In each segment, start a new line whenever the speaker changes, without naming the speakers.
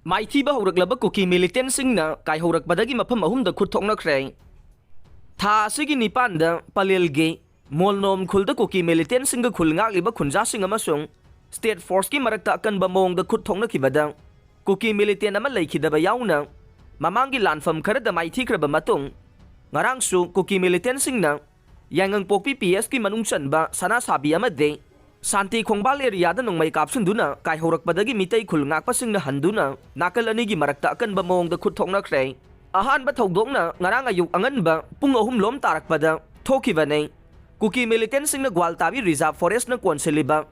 माइथीबा हौरक्लबा cookie मिलिटेंटसिंगना कायहौरक्पदगी मफम अहुमदा खुथोकनख्रे था असिगी निपानदा पलेलगे मोलनोम खुलदा cookie मिलिटेंटसिंगा खुलंगाक्लिबा खुंजासिंग अमसुंग state force की मरक्ता अकनबा मोंगदा खुथोकनखिबदा cookie militant अमा लैखिदबा याउना ममांगी लानफम Khardah माइथीख्रबा मतुंग ngarangsu kuki militantsingna yangang-pokpi PS ki manung chanba sana sabi amade Santi Khongbal area da nongmai kapsunduna kaihaurakpadagi mitay khulngakpasingna handuna nakal anigi marakta akanba mawngda khutthoknakre ahanba thogdokna ngarang ayuk anganba pung 3 lom tarakpada thokibane kuki militantsingna Gwaltabi Reserve Forest na konseliba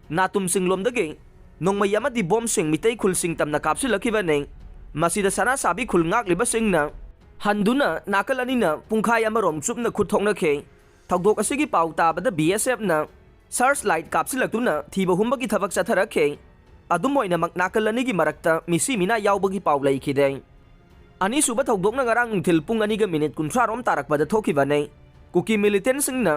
natum singlomdagi nongmai amadi bomsing mitay khulsing tamna kapsilakibane masida sana sabi khulngakliba singna handuna nakal anina pungkhai amarom chupna khutthoknakhe thogdok asigi pau tabada BSF na Searchlight kapsilakuna thiba humbagi thabak chatharakhe adumoinamak nakalanigi marakta misi mina yaubagi pau laikhide ani suba thogdokna ngarang thil pung 2 minute 30 rom tarakpada thokibane kuki militant singna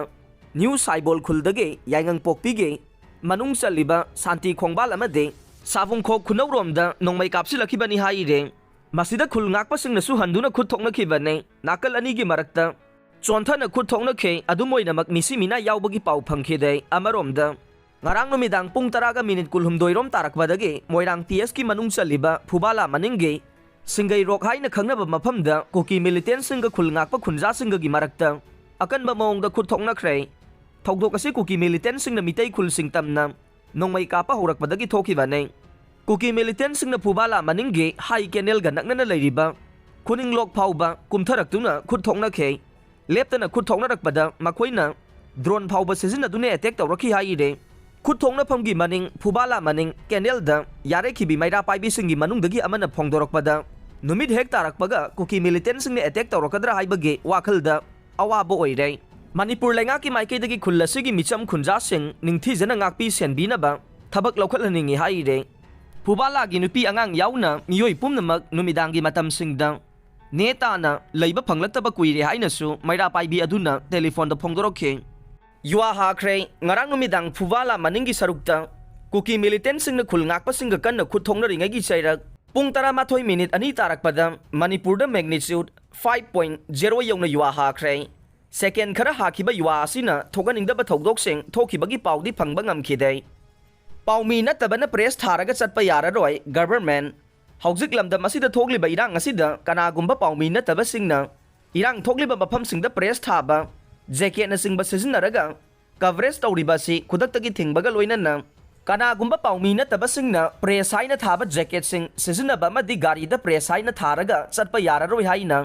new saibol khuldage yaingang pokpige manung chaliba Santi Khongbal amade savungkho khunawromda nongmai kapsilakibani haire masida khulngakpa singna su handuna khutthoknakibane nakal anigi marakta Chonthana khutthoknakhe adumoinamak misi mina yaubagi pau phangkhide amaromda ngarang numidang pung 10 minute 12 rom tarakbadagi moirang PS ki manung chaliba phubala maninge singai rok haina khangnaba mafamda kuki militant singa khulngakpa khunja singa gi marakta akanba mawngda khutthoknakre thogdok ase kuki militant singna mitay khul singtamna nongmai kapa horakbadagi thokibane kuki militant singna phubala maninge hai kenel ga nakna leiriba khuning lok phauba kumtharaktuna khutthoknakhe leptana khutthoknarakpada makoina drone phauba sizinadune attack tawrakhi haire khutthokna phamgi maning phubala maning kenel da yare khibi maira paibi singi manungdagi amana phongdorakpada numit hek tarakpaga kuki militant singne attack tawrakadra haibage wakhalda awabo oire Manipur lenga ki maikaidagi khullasi gi micham khunja sing ningthi jana ngakpi senbinaba thabak lokhatlaningi haire phubala gi nupi angang yauna miyoi pumnamak numidangi matam singda Netana leiba phanglaktaba kuire hainasu maira paibi aduna telephone da phongdorokhe yuwa hakre ngarang numidang phubala maningi sarukta kuki militant singna khulngakpa singa kanna khutthongna ringagi chairak pung 12 minute ani tarakpada Manipur da magnitude 5.0 yongna yuwa hakre second khara hakiba yuwa asina thoganingdaba thogdoksing thokibagi paudi phangba ngamkhide paumi natabana press tharaga chatpa yararoi government Hauzik lamda masida thogliba irang asida kanagumba paumi nataba singna irang thogliba mafam singda press thaba jacket na singba sizinaraga coverage tawriba si khudaktagi thingbaga loinana kanagumba paumi nataba singna press haina thaba jacket sing sizinaba madi gari da press haina tharaga chatpa yararoi haina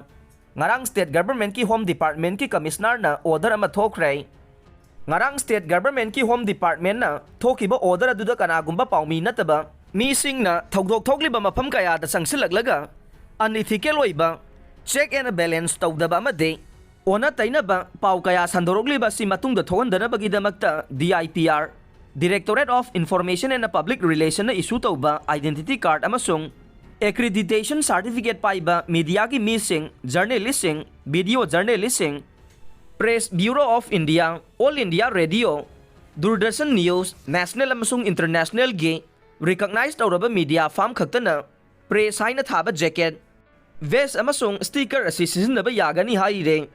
ngarang state government ki home department ki commissioner na order ama thokre ngarang state government ki home department na thokiba order aduda kanagumba paumi nataba Mi singna thogdok thogliba mafam kaya da sangsilaglaga unethical oiba check and balance tawdaba amade ona tainaba pau kaya sandorogliba si matungda thogandanabagi damakta DIPR Directorate of Information and Public Relations na issue tawba identity card amasung accreditation certificate paiba media ki missing journalisting video journalisting Press Bureau of India All India Radio Doordarshan News National amasung international ge recognized tawraba media farm khaktana press haina thaba jacket vest amasung sticker asi sizinaba yagani haire